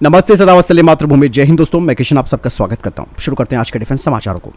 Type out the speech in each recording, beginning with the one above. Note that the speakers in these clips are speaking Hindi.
नमस्ते, सदा वत्सल्य मातृभूमि, जय हिंद दोस्तों। मैं किशन आप सबका स्वागत करता हूं। शुरू करते हैं आज के डिफेंस समाचारों को।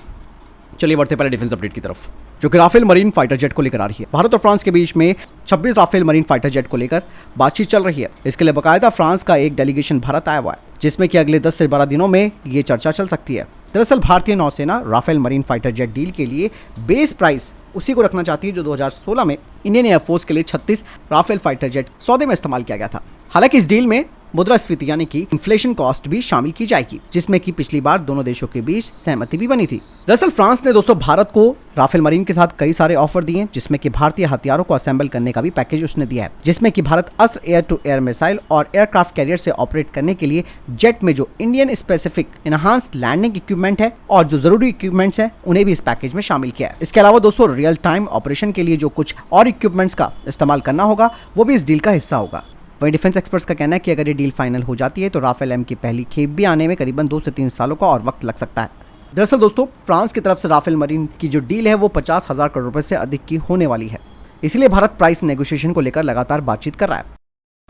चलिए बढ़ते पहले डिफेंस अपडेट की तरफ, जो कि राफेल मरीन फाइटर जेट को लेकर आ रही है। भारत और फ्रांस के बीच में 26 राफेल मरीन फाइटर जेट को लेकर बातचीत चल रही है। इसके लिए बाकायदा फ्रांस का एक डेलीगेशन भारत आया हुआ है, जिसमें कि अगले 10 से 12 दिनों में ये चर्चा चल सकती है। दरअसल भारतीय नौसेना Rafale marine fighter jet deal के लिए बेस प्राइस उसी को रखना चाहती है जो 2016 में इंडियन एयरफोर्स के लिए 36 राफेल फाइटर जेट सौदे में इस्तेमाल किया गया था। हालांकि इस डील में मुद्रास्फीति यानी कि इन्फ्लेशन कॉस्ट भी शामिल की जाएगी, जिसमें कि पिछली बार दोनों देशों के बीच सहमति भी बनी थी। दरअसल फ्रांस ने दोस्तों भारत को राफेल मरीन के साथ कई सारे ऑफर दिए, जिसमें कि भारतीय हथियारों को असेंबल करने का भी पैकेज उसने दिया है, जिसमें कि भारत Astra, air to air missile और एयरक्राफ्ट कैरियर से ऑपरेट करने के लिए जेट में जो Indian specific enhanced landing equipment है और जो जरूरी इक्विपमेंट्स है उन्हें भी इस पैकेज में शामिल किया है। इसके अलावा दोस्तों रियल टाइम ऑपरेशन के लिए जो कुछ और इक्विपमेंट्स का इस्तेमाल करना होगा वो भी इस डील का हिस्सा होगा। वहीं डिफेंस एक्सपर्ट्स का कहना है कि अगर ये डील फाइनल हो जाती है तो राफेल एम की पहली खेप भी आने में करीबन 2 से 3 सालों का और वक्त लग सकता है। दरअसल दोस्तों फ्रांस की तरफ से राफेल मरीन की जो डील है वो 50,000 करोड़ रुपए से अधिक की होने वाली है, इसलिए भारत प्राइस नेगोशिएशन को लेकर लगातार बातचीत कर रहा है।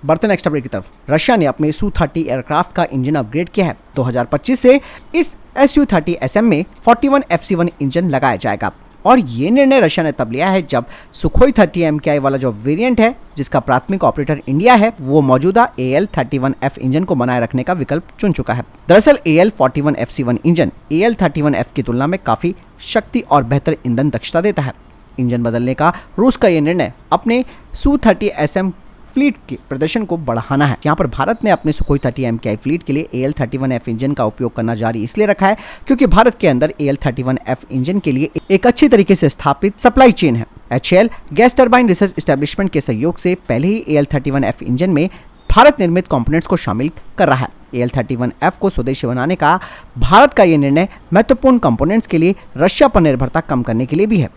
बढ़ते नेक्स्ट अपडेट की तरफ। रशिया ने अपने Su-30 एयरक्राफ्ट का इंजन अपग्रेड किया है। 2025 से इस Su-30SM में 41 FC-1 इंजन लगाया जाएगा, और ये निर्णय रशिया ने तब लिया है जब सुखोई 30 MKI वाला जो वेरिएंट है, जिसका प्राथमिक ऑपरेटर इंडिया है, वो मौजूदा AL-31F इंजन को बनाए रखने का विकल्प चुन चुका है। दरअसल AL-41 FC-1 इंजन AL-31F की तुलना में काफी शक्ति और बेहतर ईंधन दक्षता देता है। इंजन बदलने का रूस का ये निर्णय अपने Su-30SM फ्लीट के प्रदर्शन को बढ़ाना है। यहाँ पर भारत ने अपने सुखोई 30 MKI फ्लीट के लिए AL-31F इंजन का उपयोग करना जारी इसलिए रखा है क्योंकि भारत के अंदर AL-31F इंजन के लिए एक अच्छी तरीके से स्थापित सप्लाई चेन है। HAL gas turbine research establishment के सहयोग से पहले ही AL-31F इंजन में भारत निर्मित कंपोनेंट्स को शामिल कर रहा है। AL-31F को स्वदेशी बनाने का भारत का यह निर्णय महत्वपूर्ण कंपोनेंट्स के लिए रशिया पर निर्भरता कम करने के लिए भी है।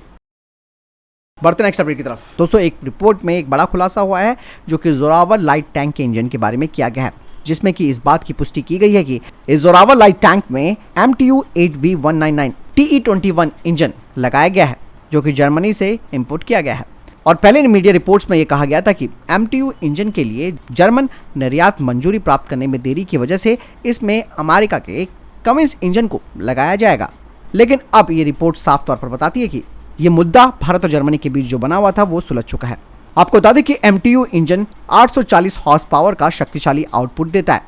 बढ़ते नेक्स्ट अपडेट की तरफ। दोस्तों एक रिपोर्ट में एक बड़ा खुलासा हुआ है जो कि जोरावर लाइट टैंक के इंजन के बारे में किया गया है, जिसमें कि इस बात की पुष्टि की गई है कि इस जोरावर लाइट टैंक में MTU-8V199 TE21 इंजन लगाया गया है, जो कि जर्मनी से इंपोर्ट किया गया है। और पहले मीडिया रिपोर्ट्स में यह कहा गया था कि MTU इंजन के लिए जर्मन निर्यात मंजूरी प्राप्त करने में देरी की वजह से इसमें अमेरिका के कमिंस इंजन को लगाया जाएगा, लेकिन अब ये रिपोर्ट साफ तौर पर बताती है कि ये मुद्दा भारत और जर्मनी के बीच जो बना हुआ था वो सुलझ चुका है। आपको बता दें कि MTU इंजन 840 हॉर्स पावर का शक्तिशाली आउटपुट देता है,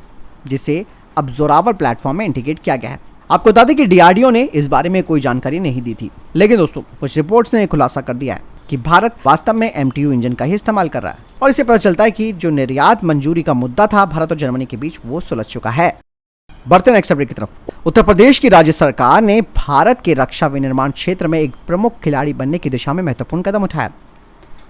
जिसे अब जोरावर प्लेटफॉर्म में इंटीग्रेट किया गया है। आपको बता दें कि DRDO ने इस बारे में कोई जानकारी नहीं दी थी, लेकिन दोस्तों कुछ रिपोर्ट्स ने खुलासा कर दिया है कि भारत वास्तव में MTU इंजन का ही इस्तेमाल कर रहा है, और इससे पता चलता है कि जो निर्यात मंजूरी का मुद्दा था भारत और जर्मनी के बीच वो सुलझ चुका है। बढ़ते नेक्स्ट अपडेट की तरफ। उत्तर प्रदेश की राज्य सरकार ने भारत के रक्षा विनिर्माण क्षेत्र में एक प्रमुख खिलाड़ी बनने की दिशा में महत्वपूर्ण कदम उठाया।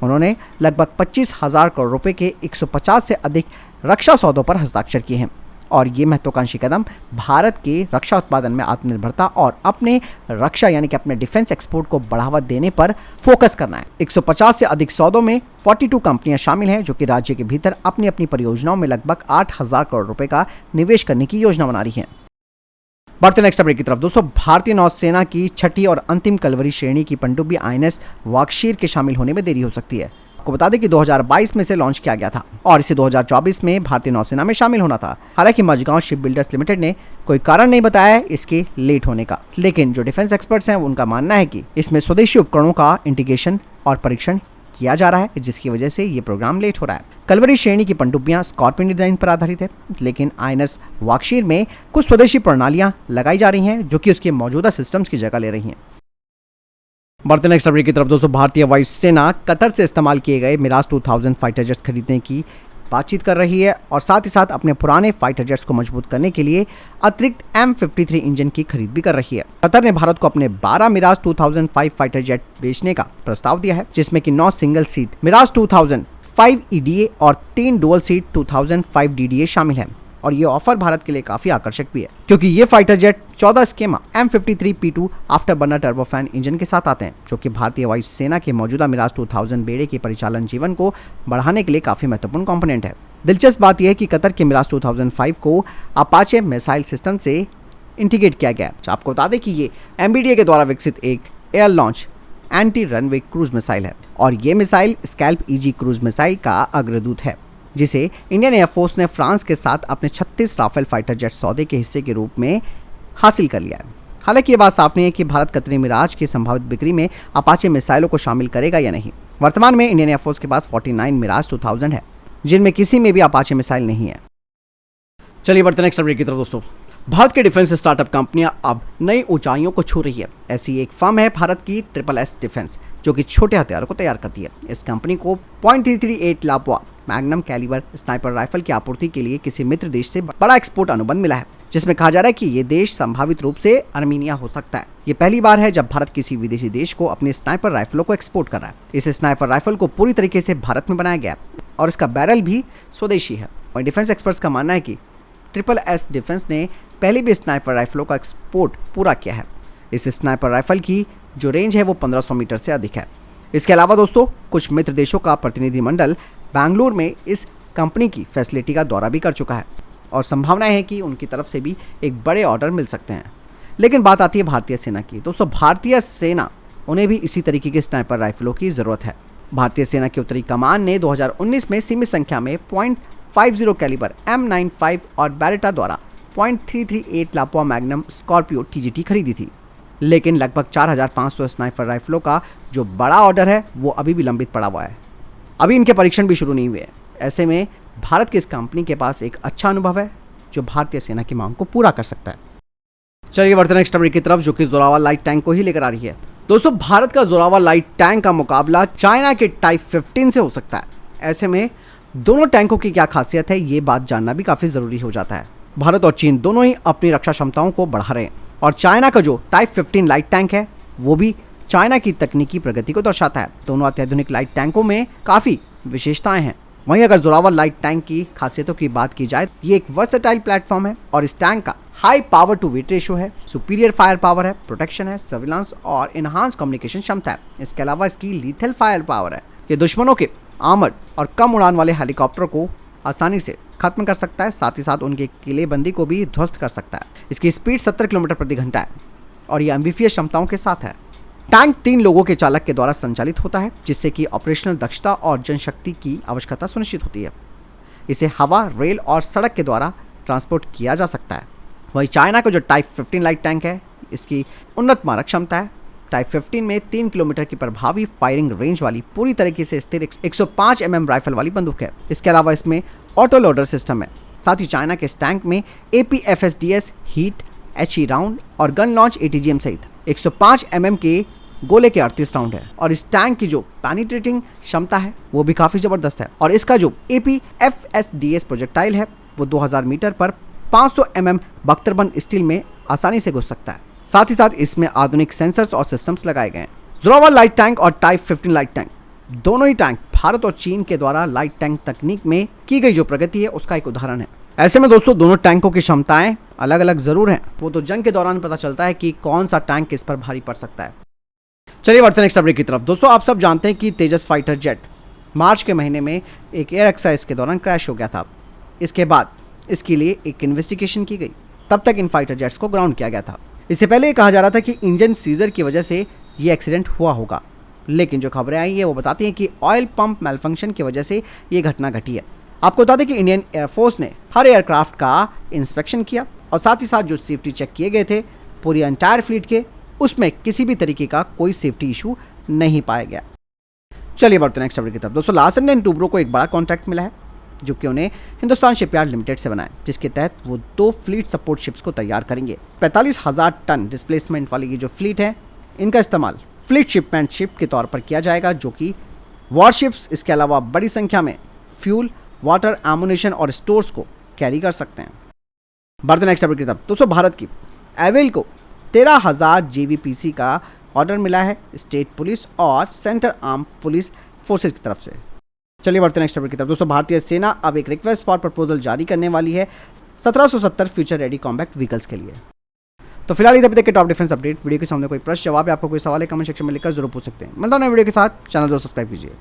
उन्होंने लगभग 25,000 करोड़ रुपए के 150 से अधिक रक्षा सौदों पर हस्ताक्षर किए हैं, और ये महत्वाकांक्षी कदम भारत के रक्षा उत्पादन में आत्मनिर्भरता और अपने रक्षा यानी कि अपने डिफेंस एक्सपोर्ट को बढ़ावा देने पर फोकस करना है। 150 से अधिक सौदों में 42 कंपनियां शामिल हैं, जो कि राज्य के भीतर अपनी अपनी परियोजनाओं में लगभग 8,000 करोड़ रुपए का निवेश करने की योजना बना रही है। बढ़ते नेक्स्ट अपडेट की तरफ। दोस्तों भारतीय नौसेना की छठी और अंतिम कलवरी श्रेणी की पनडुब्बी INS वाक्षीर के शामिल होने में देरी हो सकती है। आपको बता दें कि 2022 में से लॉन्च किया गया था और इसे 2024 में भारतीय नौसेना में शामिल होना था। हालांकि मझगांव शिप बिल्डर्स लिमिटेड ने कोई कारण नहीं बताया इसके लेट होने का, लेकिन जो डिफेंस एक्सपर्ट्स हैं उनका मानना है कि इसमें स्वदेशी उपकरणों का इंटीग्रेशन और परीक्षण किया जा रहा है, जिसकी वजह से ये प्रोग्राम लेट हो रहा है। कलवरी श्रेणी की पनडुब्बियां स्कॉर्पियन डिजाइन पर आधारित है, लेकिन INS वाक्षीर में कुछ स्वदेशी प्रणालियां लगाई जा रही हैं जो कि उसके मौजूदा सिस्टम्स की जगह ले रही हैं। बढ़ते नेक्स्ट अपडेट की तरफ। दोस्तों भारतीय वायुसेना कतर से इस्तेमाल किए गए मिराज 2000 फाइटर जेट्स खरीदने की बातचीत कर रही है, और साथ ही साथ अपने पुराने फाइटर जेट्स को मजबूत करने के लिए अतिरिक्त M53 इंजन की खरीद भी कर रही है। कतर ने भारत को अपने 12 मिराज 2005 फाइटर जेट बेचने का प्रस्ताव दिया है, जिसमें कि 9 सिंगल सीट मिराज 2005 EDA और 3 डुअल सीट 2005 DDA शामिल है। और ये ऑफर भारत के लिए काफी आकर्षक भी है, क्योंकि ये fighter jet 14 schema M53P2 after burner turbofan engine के साथ आते हैं, जो कि भारतीय वायुसेना के मौजूदा मिराज 2000 बेड़े के परिचालन जीवन को बढ़ाने के लिए काफी महत्वपूर्ण कंपोनेंट है। दिलचस्प बात यह है कि कतर के मिराज 2005 को अपाचे मिसाइल सिस्टम से इंटीग्रेट किया गया। आपको बता दें कि ये MBDA के द्वारा विकसित एक air launch anti runway cruise missile है, और ये missile scalp EG cruise missile का अग्रदूत है। जिसे इंडियन एयरफोर्स ने फ्रांस के साथ अपने 36 राफेल फाइटर जेट सौदे के हिस्से के रूप में हासिल कर लिया है। हालांकि ये बात साफ नहीं है कि भारत कतरी मिराज की संभावित बिक्री में अपाचे मिसाइलों को शामिल करेगा या नहीं। वर्तमान में इंडियन एयरफोर्स के पास 49 मिराज 2000 है, जिनमें किसी में भी अपाचे मिसाइल नहीं है। चलिए बढ़ते हैं नेक्स्ट अपडेट की तरफ दोस्तों। भारत के डिफेंस स्टार्टअप कंपनियां अब नई ऊंचाइयों को छू रही है। ऐसी एक फर्म है भारत की SSS डिफेंस, जो कि छोटे हथियारों को तैयार करती है। इस कंपनी को 0.338 लापवा मैग्नम कैलिबर स्नाइपर राइफल की आपूर्ति के लिए किसी मित्र देश से बड़ा एक्सपोर्ट अनुबंध मिला है, जिसमें कहा जा रहा है कि ये देश संभावित रूप से आर्मीनिया हो सकता है। ये पहली बार है जब भारत किसी विदेशी देश को अपने स्नाइपर राइफलों को एक्सपोर्ट कर रहा है। इस स्नाइपर राइफल को पूरी तरीके से भारत में बनाया गया और इसका बैरल भी स्वदेशी है। और डिफेंस एक्सपर्ट्स का मानना है कि SSS डिफेंस ने पहले भी स्नाइपर राइफलों का एक्सपोर्ट पूरा किया है। इस स्नाइपर राइफल की जो रेंज है वो 1500 मीटर से अधिक है। इसके अलावा दोस्तों कुछ मित्र देशों का प्रतिनिधिमंडल बैंगलोर में इस कंपनी की फैसिलिटी का दौरा भी कर चुका है और संभावना है कि उनकी तरफ से भी एक बड़े ऑर्डर मिल सकते हैं। लेकिन बात आती है भारतीय सेना की। दोस्तों भारतीय सेना उन्हें भी इसी तरीके के स्नाइपर राइफलों की ज़रूरत है। भारतीय सेना की उत्तरी कमान ने 2019 में सीमित संख्या में 0.50 कैलिबर M95 और बैरेटा द्वारा 0.338 लापवा मैग्नम स्कॉर्पियो TGT खरीदी थी। लेकिन लगभग 4500 स्नाइपर राइफलों का जो बड़ा ऑर्डर है वो अभी भी लंबित पड़ा हुआ है। अभी इनके परीक्षण भी शुरू नहीं हुए। ऐसे में भारत की इस कंपनी के पास एक अच्छा अनुभव है जो भारतीय सेना की मांग को पूरा कर सकता है। चलिए बढ़ते हैं नेक्स्ट अपडेट की तरफ, जो कि जोरावर लाइट टैंक को ही लेकर आ रही है। दोस्तों भारत का जोरावर लाइट टैंक का मुकाबला चाइना के टाइप 15 से हो सकता है। ऐसे में दोनों टैंकों की क्या खासियत है, ये बात जानना भी काफी जरूरी हो जाता है। भारत और चीन दोनों ही अपनी रक्षा क्षमताओं को बढ़ा रहे हैं और चाइना का जो टाइप 15 लाइट टैंक है वो भी चाइना की तकनीकी प्रगति को दर्शाता है। दोनों अत्याधुनिक लाइट टैंकों में काफी विशेषताएं हैं। वहीं अगर जोरावर लाइट टैंक की खासियतों की बात की जाए, ये एक वर्सेटाइल प्लेटफॉर्म है और इस टैंक का high power to weight ratio है, सुपीरियर फायर पावर है, प्रोटेक्शन है, सर्विलांस और इनहांस कम्युनिकेशन क्षमता है। इसके अलावा इसकी लीथल फायर पावर है। ये दुश्मनों के आर्मर्ड और कम उड़ान वाले हेलीकॉप्टर को आसानी से खत्म कर सकता है, साथ ही साथ उनके किलेबंदी को भी ध्वस्त कर सकता है। इसकी स्पीड 70 किलोमीटर प्रति घंटा है और ये एम्फीबियस क्षमताओं के साथ है। टैंक 3 लोगों के चालक के द्वारा संचालित होता है, जिससे कि ऑपरेशनल दक्षता और जनशक्ति की आवश्यकता सुनिश्चित होती है। इसे हवा, रेल और सड़क के द्वारा ट्रांसपोर्ट किया जा सकता है। वहीं चाइना का जो टाइप 15 लाइट टैंक है, इसकी उन्नत मारक क्षमता है। टाइप 15 में 3 किलोमीटर की प्रभावी फायरिंग रेंज वाली पूरी तरीके से स्थिर 105 mm राइफल वाली बंदूक है। इसके अलावा इसमें ऑटो लोडर सिस्टम है। साथ ही चाइना के इस टैंक में APFSDS, हीट, HE राउंड और गन लॉन्च ATGM सहित 105 mm के गोले के 38 राउंड है। और इस टैंक की जो पेनिट्रेटिंग क्षमता है वो भी काफ़ी ज़बरदस्त है। और इसका जो APFSDS प्रोजेक्टाइल है वो 2000 मीटर पर 500 mm बख्तरबंद स्टील में आसानी से घुस सकता है। साथ ही साथ इसमें आधुनिक सेंसर्स और सिस्टम्स लगाए गए हैं। जोरावर लाइट टैंक और टाइप 15 लाइट टैंक दोनों ही टैंक भारत और चीन के द्वारा लाइट टैंक तकनीक में की गई जो प्रगति है उसका एक उदाहरण है। ऐसे में दोस्तों दोनों टैंकों की क्षमताएं अलग अलग जरूर हैं, वो तो जंग के दौरान पता चलता है कि कौन सा टैंक किस पर भारी पड़ सकता है। चलिए बढ़ते हैं नेक्स्ट अपडेट की तरफ। दोस्तों आप सब जानते हैं कि तेजस फाइटर जेट मार्च के महीने में एक एयर एक्सरसाइज के दौरान क्रैश हो गया था। इसके बाद इसके लिए एक इन्वेस्टिगेशन की गई। तब तक इन फाइटर जेट्स को ग्राउंड किया गया था। इससे पहले कहा जा रहा था कि इंजन सीजर की वजह से ये एक्सीडेंट हुआ होगा, लेकिन जो खबरें आई है वो बताती हैं कि ऑयल पंप मैलफंक्शन की वजह से ये घटना घटी है। आपको बता दें कि इंडियन एयरफोर्स ने हर एयरक्राफ्ट का इंस्पेक्शन किया और साथ ही साथ जो सेफ्टी चेक किए गए थे पूरी एंटायर फ्लीट के, उसमें किसी भी तरीके का कोई सेफ्टी इशू नहीं पाया गया। चलिए बढ़ते नेक्स्ट अपडेट की तरफ। दोस्तों लार्सन एंड टुब्रो को एक बड़ा कॉन्ट्रैक्ट मिला है जो कि उन्हें हिंदुस्तान शिपयार्ड लिमिटेड से बनाए, जिसके तहत वो 2 फ्लीट सपोर्ट शिप्स को तैयार करेंगे। 45,000 टन डिस्प्लेसमेंट वाली ये जो फ्लीट है, इनका इस्तेमाल फ्लीट शिपमेंट शिप के तौर पर किया जाएगा, जो कि वॉरशिप्स इसके अलावा बड़ी संख्या में फ्यूल, वाटर, एमुनेशन और स्टोर्स को कैरी कर सकते हैं। बढ़ते नेक्स्ट अपडेट की तरफ। दोस्तों भारत की एवेल को 13,000 JVPC का ऑर्डर मिला है स्टेट पुलिस और सेंटर आर्म पुलिस फोर्सेज की तरफ से। चलिए बढ़ते नेक्स्ट अपडेट की तरफ। दोस्तों भारतीय सेना अब एक रिक्वेस्ट फॉर प्रपोजल जारी करने वाली है 1770 फ्यूचर रेडी कॉम्बैट व्हीकल्स के लिए। तो फिलहाल इधर तक के टॉप डिफेंस अपडेट। वीडियो के सामने कोई प्रश्न जवाब या आपको कोई सवाल है कमेंट सेक्शन में लिखकर जरूर पूछ सकते हैं। मिलता हूं नए वीडियो के साथ। चैनल को सब्सक्राइब कीजिए।